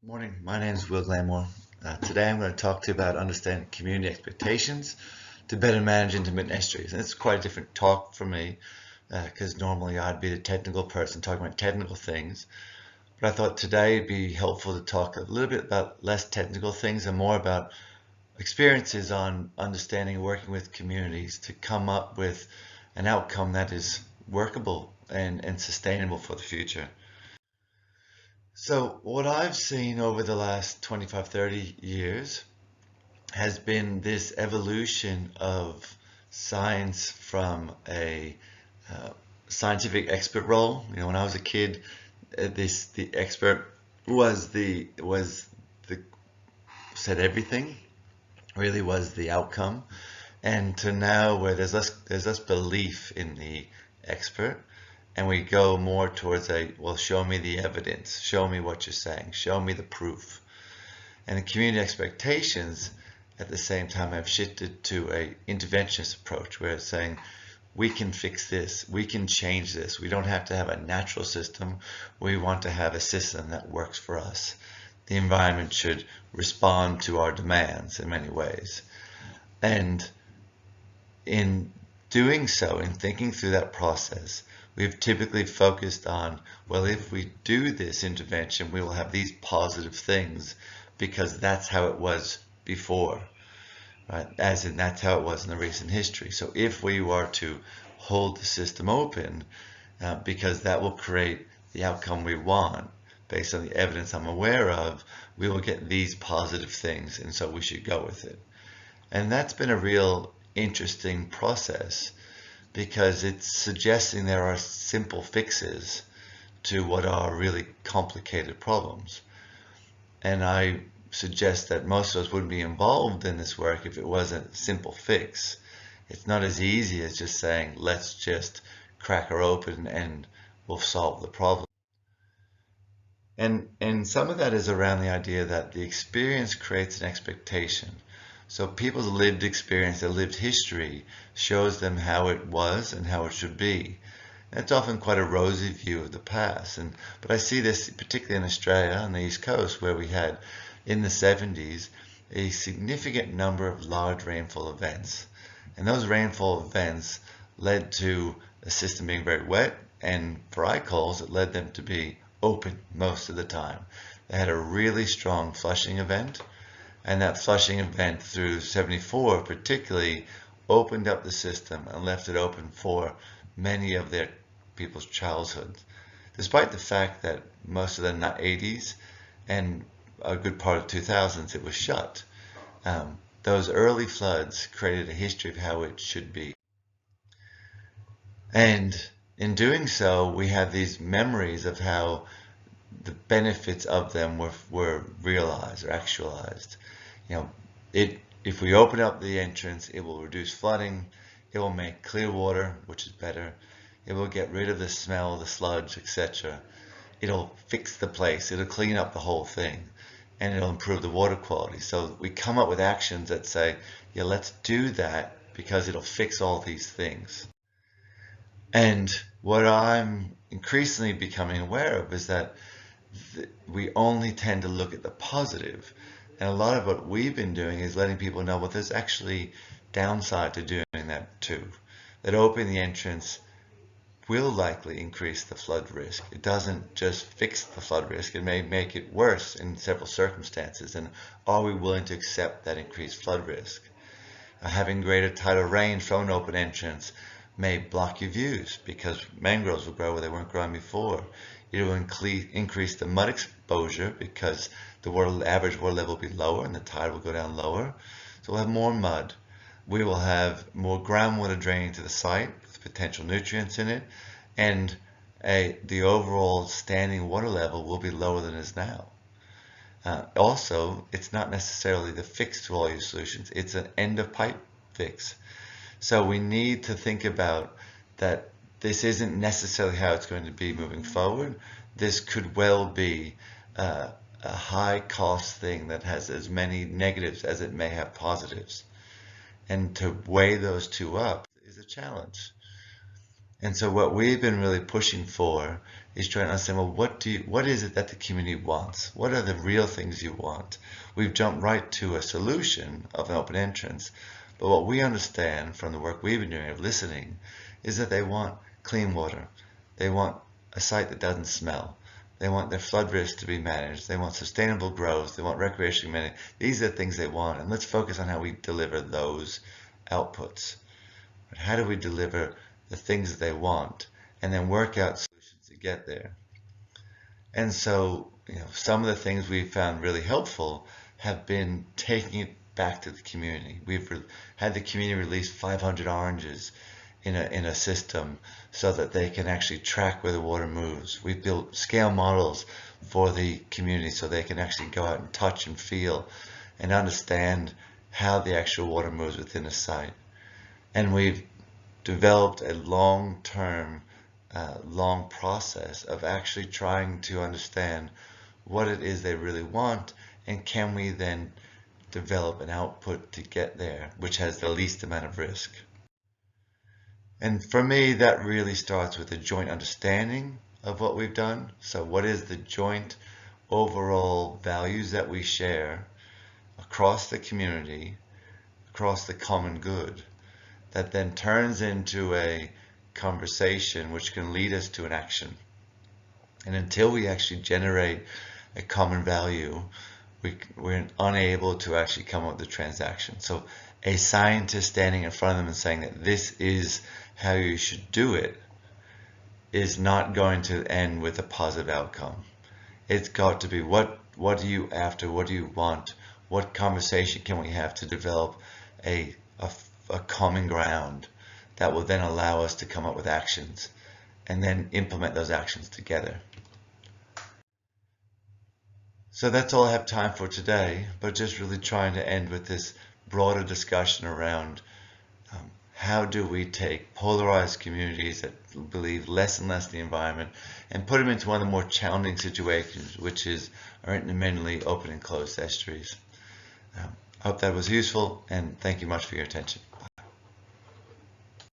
Morning, my name is Glamore. Today I'm going to talk to you about understanding community expectations to better manage intermittent estuaries. And it's quite a different talk for me because normally I'd be the technical person talking about technical things. But I thought today it'd be helpful to talk a little bit about less technical things and more about experiences on understanding and working with communities to come up with an outcome that is workable and sustainable for the future. So what I've seen over the last 25, 30 years has been this evolution of science from a uh, scientific expert role. When I was a kid, the expert was the said everything, really was the outcome, and to now where there's less belief in the expert, and we go more towards well, show me the evidence, show me what you're saying, show me the proof. And the community expectations at the same time have shifted to a interventionist approach where it's saying we can fix this, we can change this. We don't have to have a natural system. We want to have a system that works for us. The environment should respond to our demands in many ways. And in doing so, in thinking through that process, we've typically focused on, well, if we do this intervention, we will have these positive things because that's how it was before, right? As in, that's how it was in the recent history. So if we were to hold the system open, because that will create the outcome we want, based on the evidence I'm aware of, we will get these positive things, and so we should go with it. And that's been a real interesting process because it's suggesting there are simple fixes to what are really complicated problems. And I suggest that most of us wouldn't be involved in this work if it wasn't a simple fix. It's not as easy as just saying, let's just crack her open and we'll solve the problem. And some of that is around the idea that the experience creates an expectation. So people's lived experience, their lived history, shows them how it was and how it should be. That's often quite a rosy view of the past. But I see this particularly in Australia on the East Coast, where we had in the 70s a significant number of large rainfall events. And those rainfall events led to a system being very wet, and for ICOLs, it led them to be open most of the time. They had a really strong flushing event, and that flushing event through 74 particularly opened up the system and left it open for many of their people's childhoods, despite the fact that most of the 80s and a good part of 2000s it was shut. Those early floods created a history of how it should be. And in doing so, we have these memories of how the benefits of them were realized or actualized. You know, if we open up the entrance, it will reduce flooding, it will make clear water, which is better, it will get rid of the smell, the sludge, etc. It'll fix the place, it'll clean up the whole thing, and it'll improve the water quality. So we come up with actions that say, yeah, let's do that because it'll fix all these things. And what I'm increasingly becoming aware of is that we only tend to look at the positive. And a lot of what we've been doing is letting people know, well, there's actually downside to doing that too. That opening the entrance will likely increase the flood risk. It doesn't just fix the flood risk, it may make it worse in several circumstances. And are we willing to accept that increased flood risk? Having greater tidal range from an open entrance may block your views because mangroves will grow where they weren't growing before. It will increase the mud exposure because the average water level will be lower and the tide will go down lower. So we'll have more mud. We will have more groundwater draining to the site with potential nutrients in it, and the overall standing water level will be lower than it is now. Also, it's not necessarily the fix to all your solutions. It's an end of pipe fix. So we need to think about that this isn't necessarily how it's going to be moving forward. This could well be a high cost thing that has as many negatives as it may have positives. And to weigh those two up is a challenge. And so what we've been really pushing for is trying to understand, well, what is it that the community wants? What are the real things you want? We've jumped right to a solution of an open entrance, but what we understand from the work we've been doing of listening is that they want clean water. They want a site that doesn't smell. They want their flood risk to be managed. They want sustainable growth. They want recreation managed. These are the things they want, and let's focus on how we deliver those outputs. But how do we deliver the things that they want, and then work out solutions to get there? And so, some of the things we've found really helpful have been taking it back to the community. We've had the community release 500 oranges in a system so that they can actually track where the water moves. We've built scale models for the community so they can actually go out and touch and feel and understand how the actual water moves within a site. And we've developed a long-term, long process of actually trying to understand what it is they really want, and can we then develop an output to get there, which has the least amount of risk. And for me, that really starts with a joint understanding of what we've done. So what is the joint overall values that we share across the community, across the common good, that then turns into a conversation which can lead us to an action. And until we actually generate a common value, we're unable to actually come up with a transaction. So a scientist standing in front of them and saying that this is how you should do it is not going to end with a positive outcome. It's got to be what are you after? What do you want? What conversation can we have to develop a common ground that will then allow us to come up with actions and then implement those actions together. So that's all I have time for today, but just really trying to end with this broader discussion around how do we take polarized communities that believe less and less in the environment and put them into one of the more challenging situations, which is our intermittently open and closed estuaries. I hope that was useful, and thank you much for your attention.